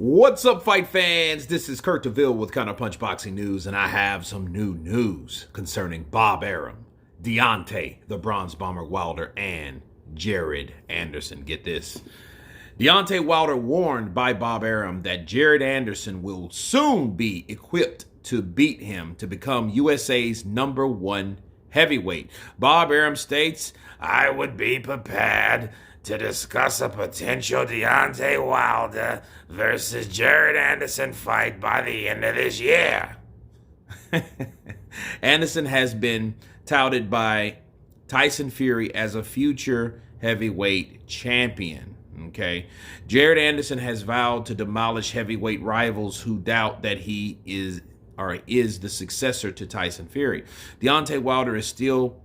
What's up, fight fans? This is Kurt DeVille with Counterpunch Boxing News, and I have some new news concerning Bob Arum, Deontay, the Bronze Bomber Wilder, and Jered Anderson. Get this. Deontay Wilder warned by Bob Arum that Jered Anderson will soon be equipped to beat him to become USA's #1 heavyweight. Bob Arum states, "I would be prepared to discuss a potential Deontay Wilder versus Jered Anderson fight by the end of this year." Anderson has been touted by Tyson Fury as a future heavyweight champion. Okay, Jered Anderson has vowed to demolish heavyweight rivals who doubt that he is the successor to Tyson Fury. Deontay Wilder is still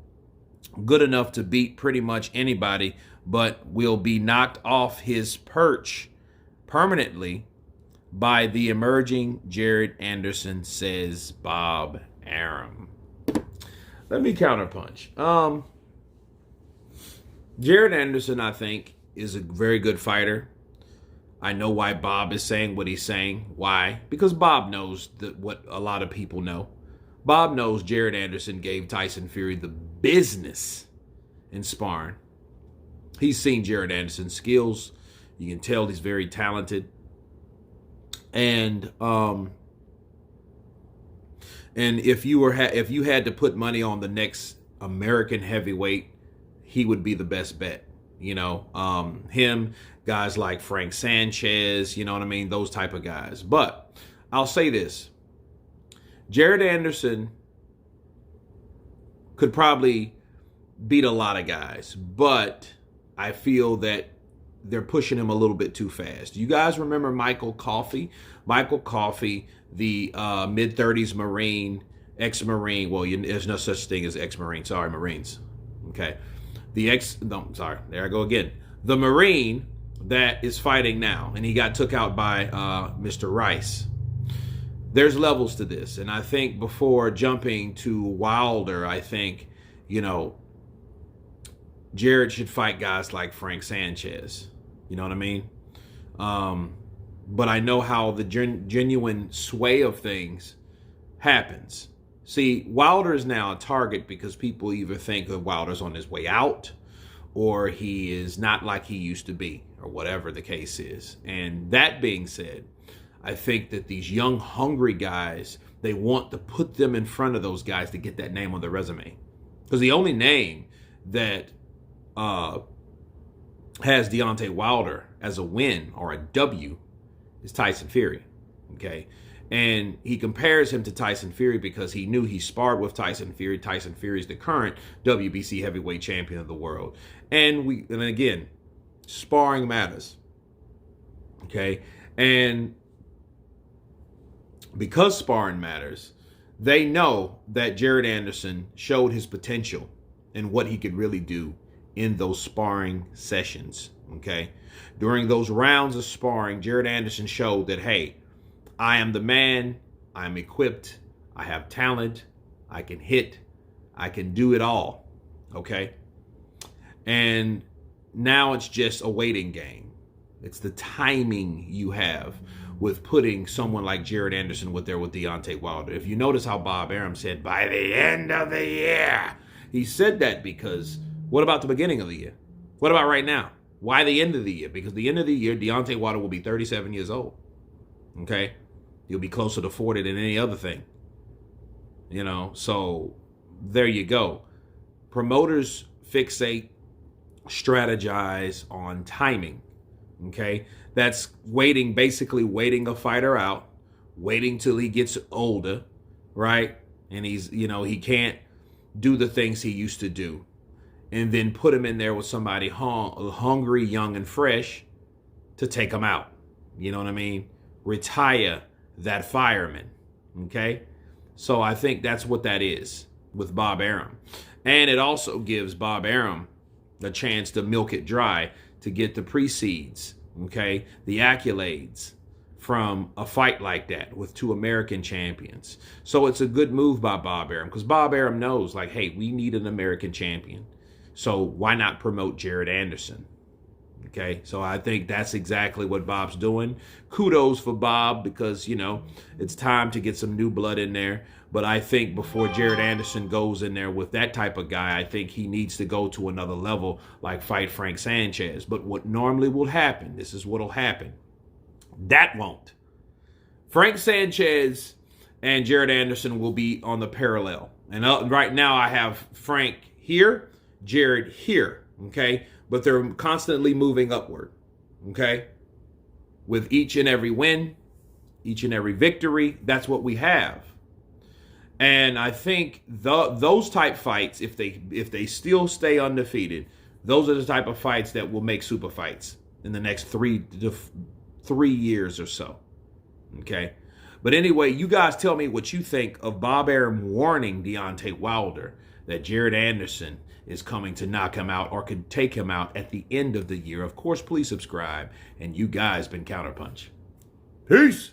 good enough to beat pretty much anybody, but will be knocked off his perch permanently by the emerging Jered Anderson, says Bob Arum. Let me counterpunch. Jered Anderson, I think, is a very good fighter. I know why Bob is saying what he's saying. Why? Because Bob knows what a lot of people know. Bob knows Jered Anderson gave Tyson Fury the business in sparring. He's seen Jered Anderson's skills. You can tell he's very talented. And if you had to put money on the next American heavyweight, he would be the best bet. You know, him, guys like Frank Sanchez, you know what I mean? Those type of guys. But I'll say this. Jered Anderson could probably beat a lot of guys, but I feel that they're pushing him a little bit too fast. You guys remember Michael Coffey? Michael Coffey, the mid-30s Marine, ex-Marine. Well, there's no such thing as ex-Marine. Sorry, Marines. Okay. There I go again. The Marine that is fighting now, and he got took out by Mr. Rice. There's levels to this, and I think before jumping to Wilder, I think, you know, Jered should fight guys like Frank Sanchez. You know what I mean? But I know how the genuine sway of things happens. See, Wilder is now a target because people either think that Wilder's on his way out or he is not like he used to be, or whatever the case is. And that being said, I think that these young, hungry guys, they want to put them in front of those guys to get that name on their resume. Because the only name that has Deontay Wilder as a win or a W is Tyson Fury. Okay. And he compares him to Tyson Fury because he knew he sparred with Tyson Fury. Tyson Fury is the current WBC heavyweight champion of the world. And again, sparring matters. Okay. And because sparring matters, they know that Jered Anderson showed his potential and what he could really do in those sparring sessions. Okay. During those rounds of sparring, Jered Anderson showed that, hey, I am the man, I'm equipped, I have talent, I can hit, I can do it all, okay? And now it's just a waiting game. It's the timing you have with putting someone like Jered Anderson with Deontay Wilder. If you notice how Bob Arum said, by the end of the year, he said that because what about the beginning of the year? What about right now? Why the end of the year? Because the end of the year, Deontay Wilder will be 37 years old, okay? You'll be closer to 40 than any other thing. You know, so there you go. Promoters fixate, strategize on timing. Okay? That's basically waiting a fighter out, waiting till he gets older, right? And he can't do the things he used to do. And then put him in there with somebody hungry, young, and fresh to take him out. You know what I mean? Retire that fireman, okay? So I think that's what that is with Bob Arum. And it also gives Bob Arum the chance to milk it dry to get the precedes, okay? The accolades from a fight like that with two American champions. So it's a good move by Bob Arum because Bob Arum knows, like, hey, we need an American champion. So why not promote Jered Anderson? Okay, so I think that's exactly what Bob's doing. Kudos for Bob because, it's time to get some new blood in there. But I think before Jered Anderson goes in there with that type of guy, I think he needs to go to another level, like fight Frank Sanchez. But what normally will happen, this is what will happen. That won't. Frank Sanchez and Jered Anderson will be on the parallel. And right now I have Frank here, Jered here, okay? But they're constantly moving upward, okay? With each and every win, each and every victory, that's what we have. And I think those type fights, if they still stay undefeated, those are the type of fights that will make super fights in the next 3 years or so, okay? But anyway, you guys tell me what you think of Bob Arum warning Deontay Wilder that Jered Anderson is coming to knock him out or could take him out at the end of the year. Of course, please subscribe. And you guys been Counterpunch. Peace.